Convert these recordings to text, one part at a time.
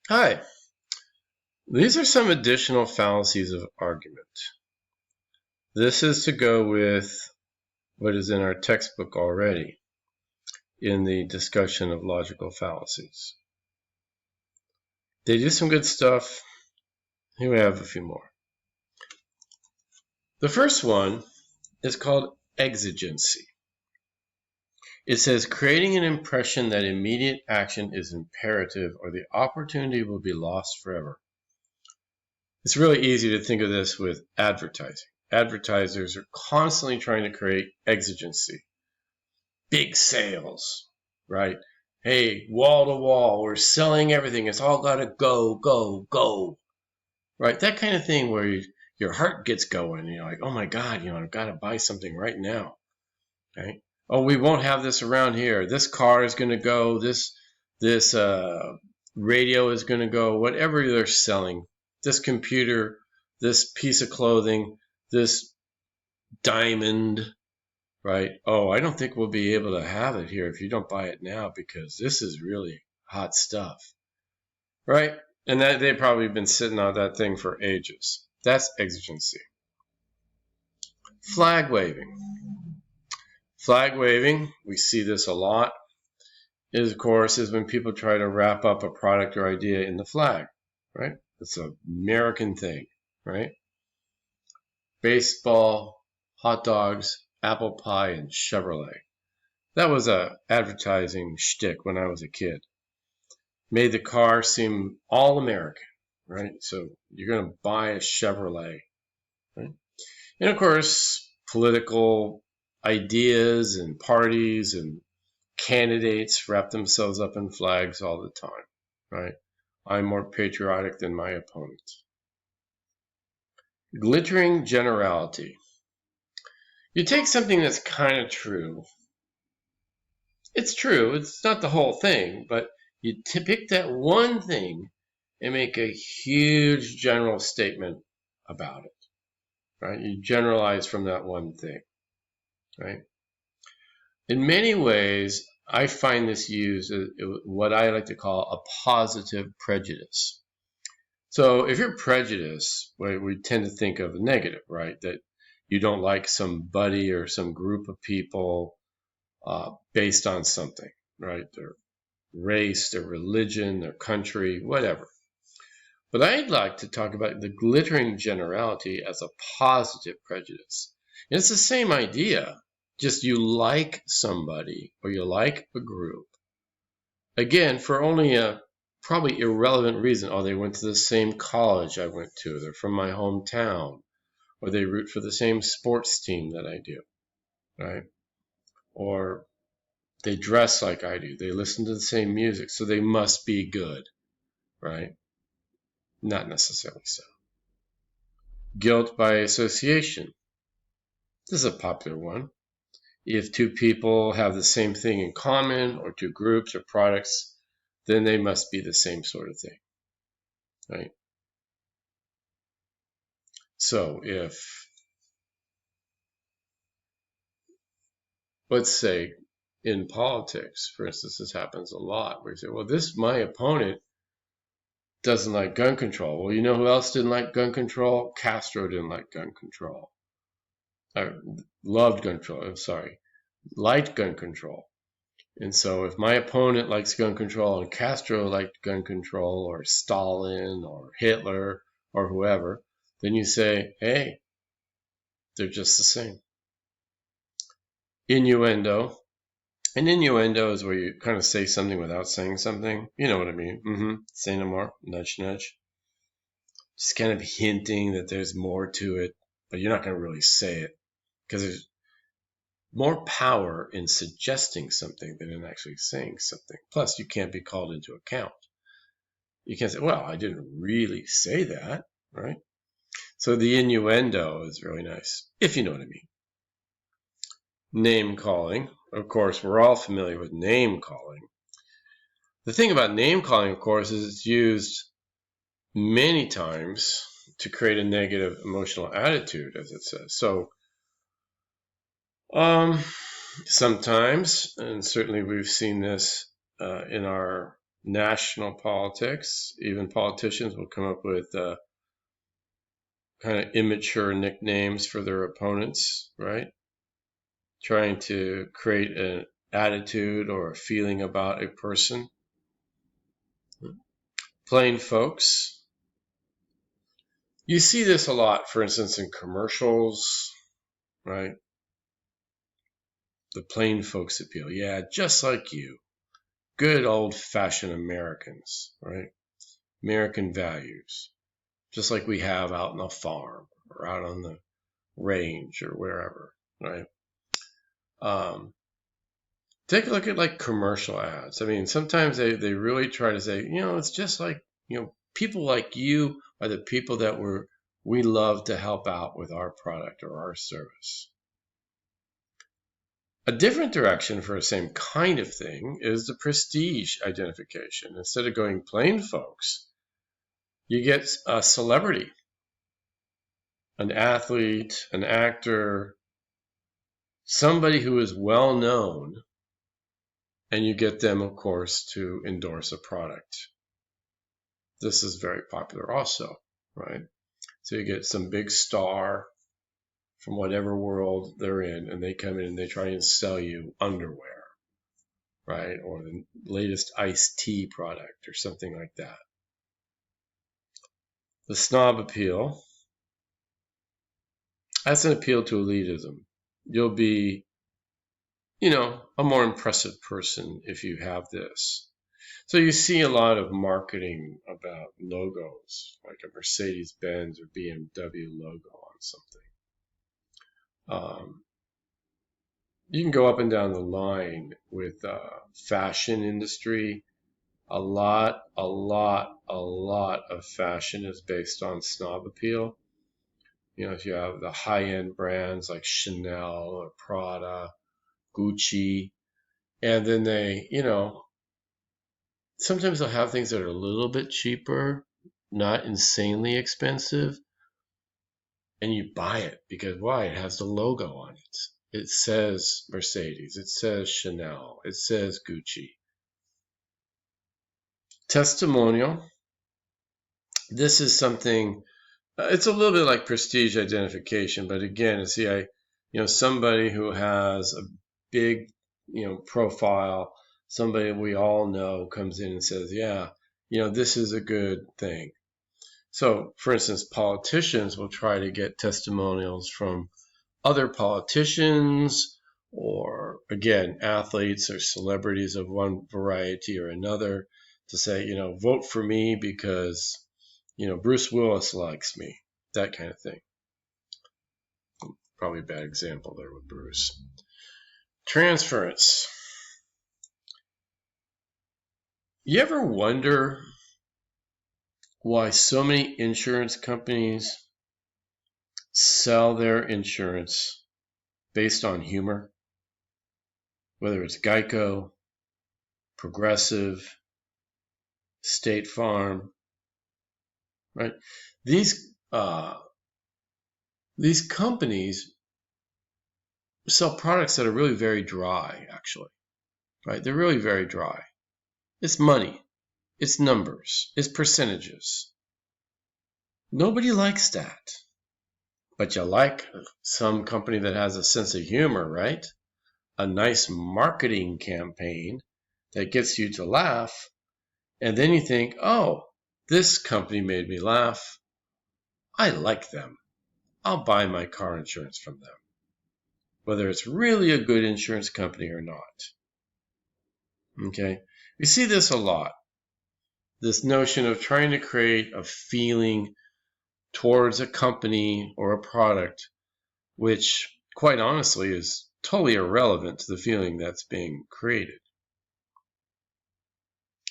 Hi, these are some additional fallacies of argument. This is to go with what is in our textbook already in the discussion of logical fallacies. They do some good stuff. Here we have a few more. The first one is called exigency. It says creating an impression that immediate action is imperative or the opportunity will be lost forever. It's really easy to think of this with advertising. Advertisers are constantly trying to create exigency. Big sales, right? Hey, wall to wall, we're selling everything. It's all got to go, go, go, right? That kind of thing where your heart gets going. You're like, oh my God, I've got to buy something right now, right? Oh, we won't have this around here. This car is going to go. This radio is going to go. Whatever they're selling, this computer, this piece of clothing, this diamond, right? Oh, I don't think we'll be able to have it here if you don't buy it now because this is really hot stuff, right? And that they've probably been sitting on that thing for ages. That's exigency. Flag waving. Flag waving, we see this a lot, is when people try to wrap up a product or idea in the flag, right? It's an American thing, right? Baseball, hot dogs, apple pie, and Chevrolet. That was a advertising shtick when I was a kid. Made the car seem all American, right? So you're going to buy a Chevrolet, right? And of course, political ideas and parties and candidates wrap themselves up in flags all the time, right? I'm more patriotic than my opponent. Glittering generality. You take something that's kind of true. It's true. It's not the whole thing, but you pick that one thing and make a huge general statement about it, right? You generalize from that one thing, right? In many ways, I find this used as what I like to call a positive prejudice. So if you're prejudiced, we tend to think of a negative, right? That you don't like somebody or some group of people based on something, right? Their race, their religion, their country, whatever. But I'd like to talk about the glittering generality as a positive prejudice. And it's the same idea, just you like somebody or you like a group. Again, for only a probably irrelevant reason. Oh, they went to the same college I went to. They're from my hometown. Or they root for the same sports team that I do, right? Or they dress like I do. They listen to the same music, so they must be good, right? Not necessarily so. Guilt by association. This is a popular one. If two people have the same thing in common, or two groups or products, then they must be the same sort of thing, right? So if, let's say in politics, for instance, this happens a lot, where you say, well, my opponent doesn't like gun control. Well, you know who else didn't like gun control? Castro didn't like gun control. Liked gun control. And so if my opponent likes gun control and Castro liked gun control, or Stalin or Hitler or whoever, then you say, hey, they're just the same. Innuendo. An innuendo is where you kind of say something without saying something. You know what I mean. Say no more. Nudge, nudge. Just kind of hinting that there's more to it, but you're not going to really say it, because there's more power in suggesting something than in actually saying something. Plus, you can't be called into account. You can't say, well, I didn't really say that, right? So the innuendo is really nice, if you know what I mean. Name calling. Of course, we're all familiar with name calling. The thing about name calling, of course, is it's used many times to create a negative emotional attitude, as it says. So, sometimes, and certainly we've seen this in our national politics. Even politicians will come up with kind of immature nicknames for their opponents, right? Trying to create an attitude or a feeling about a person. Plain folks. You see this a lot, for instance, in commercials, right? The plain folks appeal. Yeah, just like you. Good old-fashioned Americans, right? American values. Just like we have out on the farm or out on the range or wherever, right? Take a look at like commercial ads. I mean, sometimes they really try to say, it's just like, people like you are the people that we love to help out with our product or our service. A different direction for the same kind of thing is the prestige identification. Instead of going plain folks, you get a celebrity, an athlete, an actor, somebody who is well known, and you get them, of course, to endorse a product. This is very popular also, right? So you get some big star from whatever world they're in, and they come in and they try and sell you underwear, right? Or the latest iced tea product or something like that. The snob appeal, that's an appeal to elitism. You'll be, a more impressive person if you have this. So you see a lot of marketing about logos, like a Mercedes-Benz or BMW logo on something. You can go up and down the line with fashion industry. A lot of fashion is based on snob appeal. If you have the high-end brands like Chanel or Prada, Gucci, and then they, sometimes they'll have things that are a little bit cheaper, not insanely expensive, and you buy it because why? It has the logo on it. It says Mercedes, it says Chanel, it says Gucci. Testimonial. This is something, it's a little bit like prestige identification, but again, see, somebody who has a big, profile, somebody we all know comes in and says, yeah, this is a good thing. So, for instance, politicians will try to get testimonials from other politicians or, again, athletes or celebrities of one variety or another to say, vote for me because, Bruce Willis likes me, that kind of thing. Probably a bad example there with Bruce. Transference. You ever wonder why so many insurance companies sell their insurance based on humor? Whether it's Geico, Progressive, State Farm, right? These companies sell products that are really very dry, actually, right? They're really very dry. It's money. It's numbers. It's percentages. Nobody likes that. But you like some company that has a sense of humor, right? A nice marketing campaign that gets you to laugh. And then you think, oh, this company made me laugh. I like them. I'll buy my car insurance from them. Whether it's really a good insurance company or not. Okay? We see this a lot. This notion of trying to create a feeling towards a company or a product, which quite honestly is totally irrelevant to the feeling that's being created.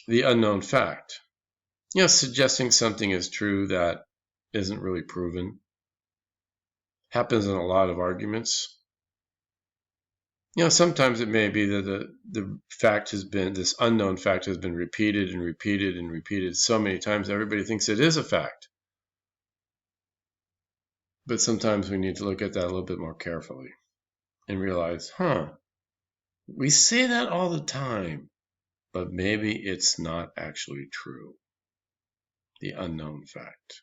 The unknown fact. Suggesting something is true that isn't really proven. Happens in a lot of arguments. Sometimes it may be that the fact has been, this unknown fact has been repeated and repeated and repeated so many times everybody thinks it is a fact. But sometimes we need to look at that a little bit more carefully and realize, we say that all the time. but maybe it's not actually true. The unknown fact.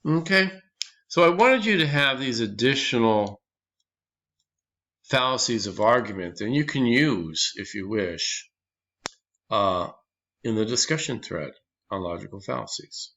Okay, so I wanted you to have these additional fallacies of argument, and you can use, if you wish, in the discussion thread on logical fallacies.